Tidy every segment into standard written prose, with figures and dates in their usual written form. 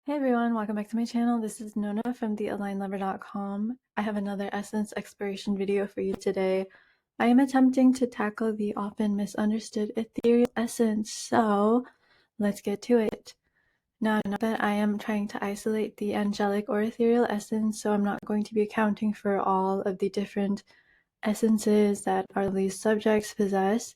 Hey everyone, welcome back to my channel. This is Nona from thealignedlover.com. I have another essence exploration video for you today. I am attempting to tackle the often misunderstood ethereal essence, so let's get to it. Now, note that I am trying to isolate the angelic or ethereal essence, so I'm not going to be accounting for all of the different essences that our these subjects possess.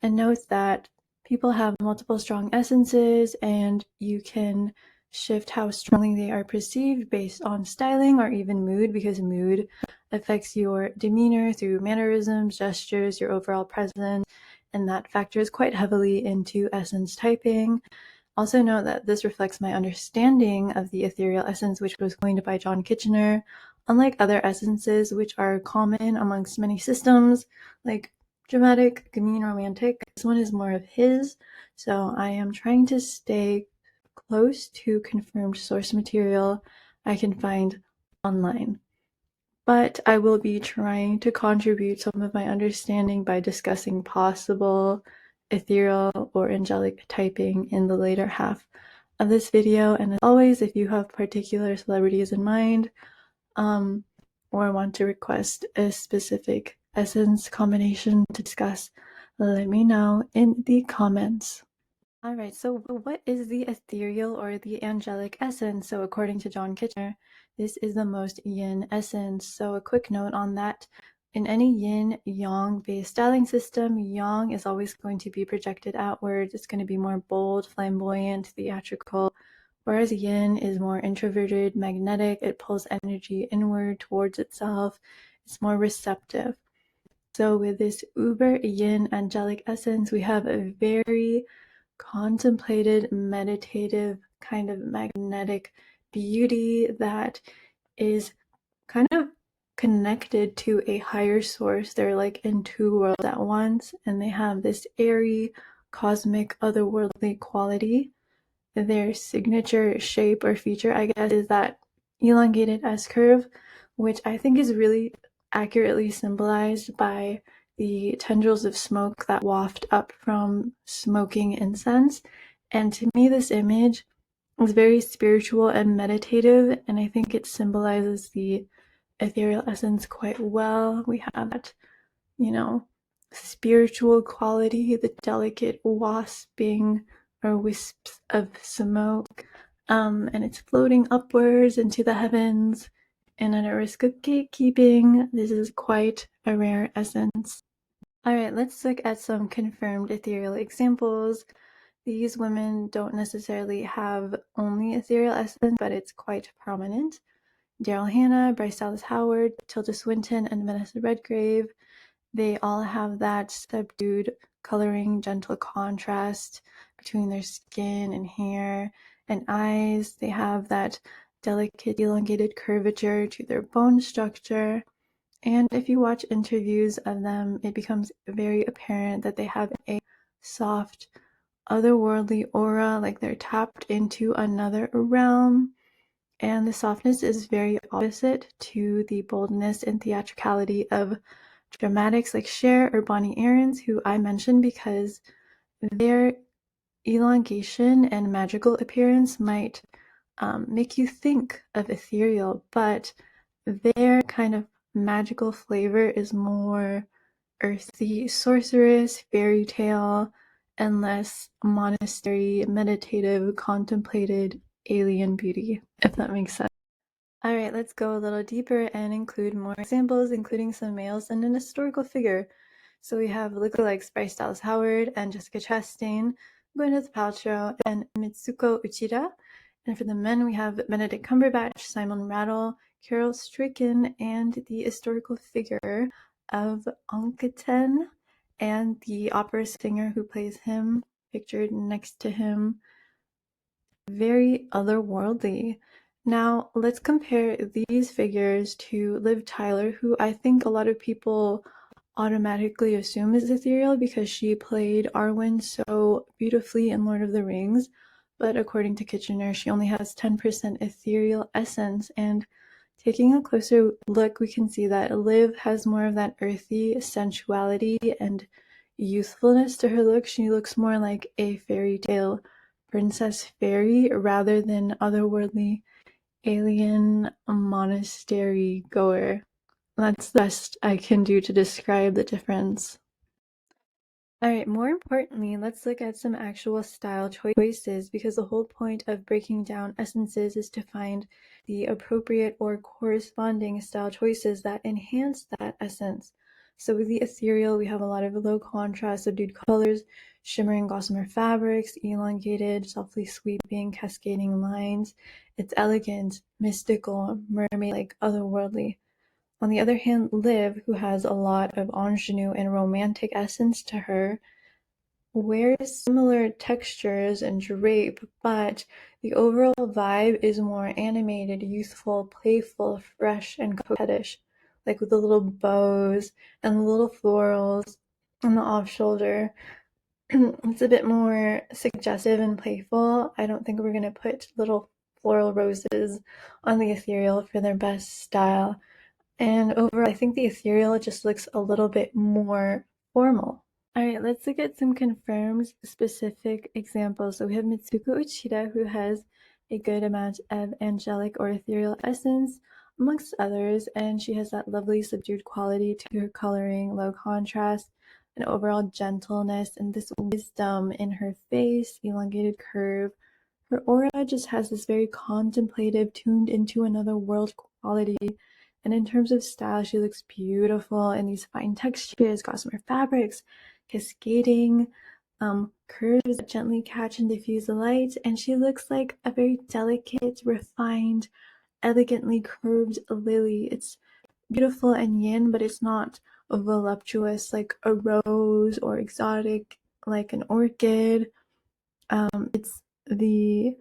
And note that people have multiple strong essences, and you can shift how strongly they are perceived based on styling or even mood, because mood affects your demeanor through mannerisms, gestures, your overall presence, and that factors quite heavily into essence typing. Also note that this reflects my understanding of the ethereal essence, which was coined by John Kitchener. Unlike other essences, which are common amongst many systems, like dramatic, gamine, romantic, this one is more of his, so I am trying to stay close to confirmed source material I can find online. But I will be trying to contribute some of my understanding by discussing possible ethereal or angelic typing in the later half of this video. And as always, if you have particular celebrities in mind, or want to request a specific essence combination to discuss, let me know in the comments. Alright, so what is the ethereal or the angelic essence? So according to John Kitchener, this is the most yin essence. So a quick note on that. In any yin-yang based styling system, yang is always going to be projected outwards. It's going to be more bold, flamboyant, theatrical, whereas yin is more introverted, magnetic. It pulls energy inward towards itself. It's more receptive. So with this uber yin angelic essence, we have a very contemplated, meditative, kind of magnetic beauty that is kind of connected to a higher source. They're like in two worlds at once, and they have this airy, cosmic, otherworldly quality. Their signature shape or feature, I guess, is that elongated S-curve, which I think is really accurately symbolized by the tendrils of smoke that waft up from smoking incense. And to me, this image is very spiritual and meditative, and I think it symbolizes the ethereal essence quite well. We have that, spiritual quality, the delicate wasping or wisps of smoke, and it's floating upwards into the heavens. And at a risk of gatekeeping, this is quite a rare essence. Alright, let's look at some confirmed ethereal examples. These women don't necessarily have only ethereal essence, but it's quite prominent. Daryl Hannah, Bryce Dallas Howard, Tilda Swinton, and Vanessa Redgrave. They all have that subdued coloring, gentle contrast between their skin and hair and eyes. They have that delicate, elongated curvature to their bone structure. And if you watch interviews of them, it becomes very apparent that they have a soft, otherworldly aura, like they're tapped into another realm. And the softness is very opposite to the boldness and theatricality of dramatics like Cher or Bonnie Aarons, who I mentioned because their elongation and magical appearance might make you think of ethereal, but their kind of magical flavor is more earthy, sorceress, fairy tale, and less monastery, meditative, contemplated alien beauty, if that makes sense. Alright, let's go a little deeper and include more examples, including some males and an historical figure. So we have lookalikes Bryce Dallas Howard and Jessica Chastain, Gwyneth Paltrow, and Mitsuko Uchida. And for the men, we have Benedict Cumberbatch, Simon Rattle, Carol Stricken, and the historical figure of Anketen, and the opera singer who plays him, pictured next to him. Very otherworldly. Now, let's compare these figures to Liv Tyler, who I think a lot of people automatically assume is ethereal because she played Arwen so beautifully in Lord of the Rings. But according to Kitchener, she only has 10% ethereal essence. And taking a closer look, we can see that Liv has more of that earthy sensuality and youthfulness to her look. She looks more like a fairy tale princess fairy rather than otherworldly alien monastery goer. That's the best I can do to describe the difference. Alright, more importantly, let's look at some actual style choices, because the whole point of breaking down essences is to find the appropriate or corresponding style choices that enhance that essence. So with the ethereal, we have a lot of low contrast, subdued colors, shimmering gossamer fabrics, elongated, softly sweeping, cascading lines. It's elegant, mystical, mermaid-like, otherworldly. On the other hand, Liv, who has a lot of ingenue and romantic essence to her, wears similar textures and drape, but the overall vibe is more animated, youthful, playful, fresh, and coquettish, like with the little bows and the little florals on the off shoulder. It's a bit more suggestive and playful. I don't think we're going to put little floral roses on the ethereal for their best style. And overall, I think the ethereal just looks a little bit more formal. Alright, let's look at some confirmed specific examples. So we have Mitsuko Uchida, who has a good amount of angelic or ethereal essence, amongst others, and she has that lovely subdued quality to her coloring, low contrast, and overall gentleness, and this wisdom in her face, elongated curve. Her aura just has this very contemplative, tuned into another world quality. And in terms of style, she looks beautiful in these fine textures, gossamer fabrics, cascading curves that gently catch and diffuse the light. And she looks like a very delicate, refined, elegantly curved lily. It's beautiful and yin, but it's not voluptuous like a rose or exotic like an orchid. It's the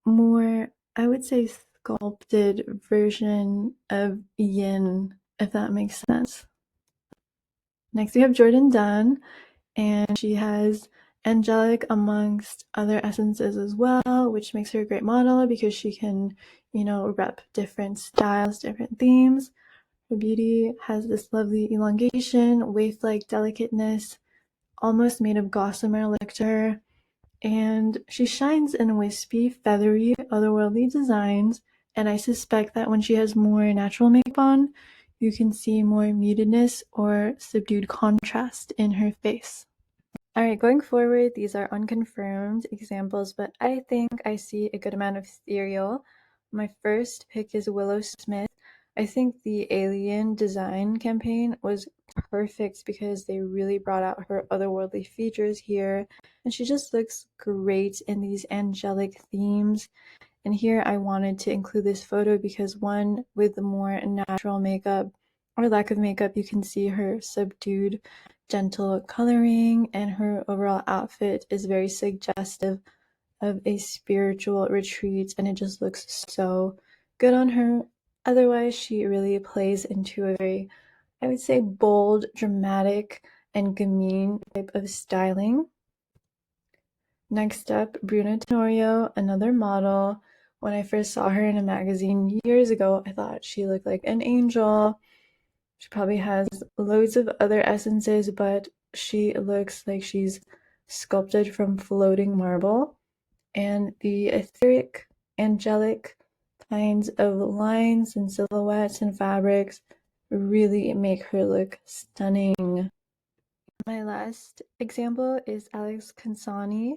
more, I would say, sculpted version of yin, if that makes sense. Next, we have Jordan Dunn, and she has angelic amongst other essences as well, which makes her a great model because she can, rep different styles, different themes. Her beauty has this lovely elongation, waif-like delicateness, almost made of gossamer look to her. And she shines in wispy, feathery, otherworldly designs, and I suspect that when she has more natural makeup on, you can see more mutedness or subdued contrast in her face. Alright, going forward, these are unconfirmed examples, but I think I see a good amount of ethereal. My first pick is Willow Smith. I think the alien design campaign was perfect because they really brought out her otherworldly features here, and she just looks great in these angelic themes. And here I wanted to include this photo because one, with the more natural makeup or lack of makeup, you can see her subdued, gentle coloring, and her overall outfit is very suggestive of a spiritual retreat, and it just looks so good on her. Otherwise, she really plays into a very, I would say, bold, dramatic, and gamine type of styling. Next up, Bruna Tenorio, another model. When I first saw her in a magazine years ago, I thought she looked like an angel. She probably has loads of other essences, but she looks like she's sculpted from floating marble. And the etheric, angelic kinds of lines and silhouettes and fabrics really make her look stunning. My last example is Alex Consani,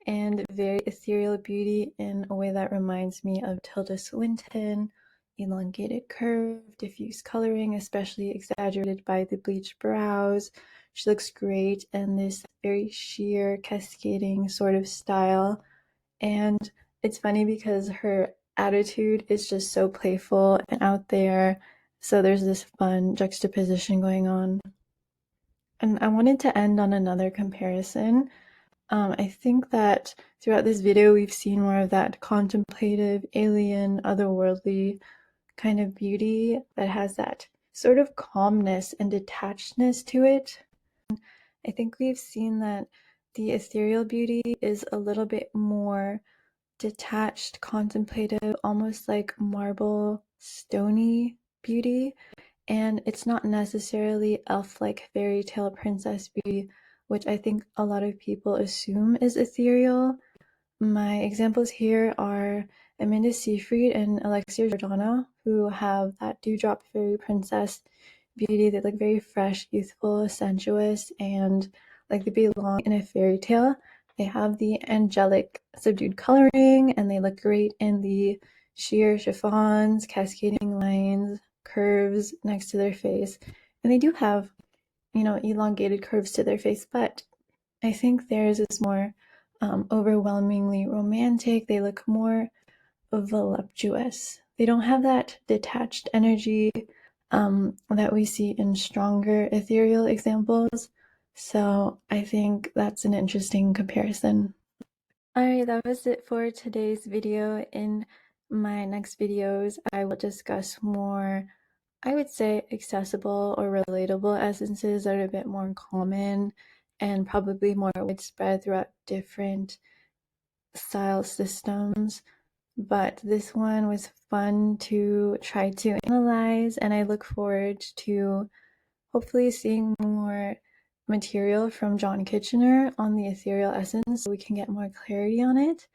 and very ethereal beauty in a way that reminds me of Tilda Swinton. Elongated curve, diffuse coloring, especially exaggerated by the bleached brows. She looks great in this very sheer, cascading sort of style. And it's funny because her attitude is just so playful and out there. So there's this fun juxtaposition going on. And I wanted to end on another comparison. I think that throughout this video, we've seen more of that contemplative, alien, otherworldly kind of beauty that has that sort of calmness and detachedness to it. I think we've seen that the ethereal beauty is a little bit more detached, contemplative, almost like marble, stony beauty. And it's not necessarily elf-like fairy tale princess beauty, which I think a lot of people assume is ethereal. My examples here are Amanda Seyfried and Alexia Jordana, who have that Dewdrop Fairy Princess beauty. They look very fresh, youthful, sensuous, and like they belong in a fairy tale. They have the angelic subdued coloring, and they look great in the sheer chiffons, cascading lines, curves next to their face. And they do have, elongated curves to their face, but I think theirs is more overwhelmingly romantic. They look more voluptuous. They don't have that detached energy that we see in stronger ethereal examples. So I think that's an interesting comparison. Alright, that was it for today's video. In my next videos, I will discuss more, I would say, accessible or relatable essences that are a bit more common and probably more widespread throughout different style systems. But this one was fun to try to analyze, and I look forward to hopefully seeing more material from John Kitchener on the ethereal essence so we can get more clarity on it.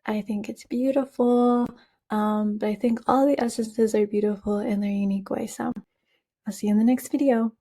I think it's beautiful, but I think all the essences are beautiful in their unique way. So I'll see you in the next video.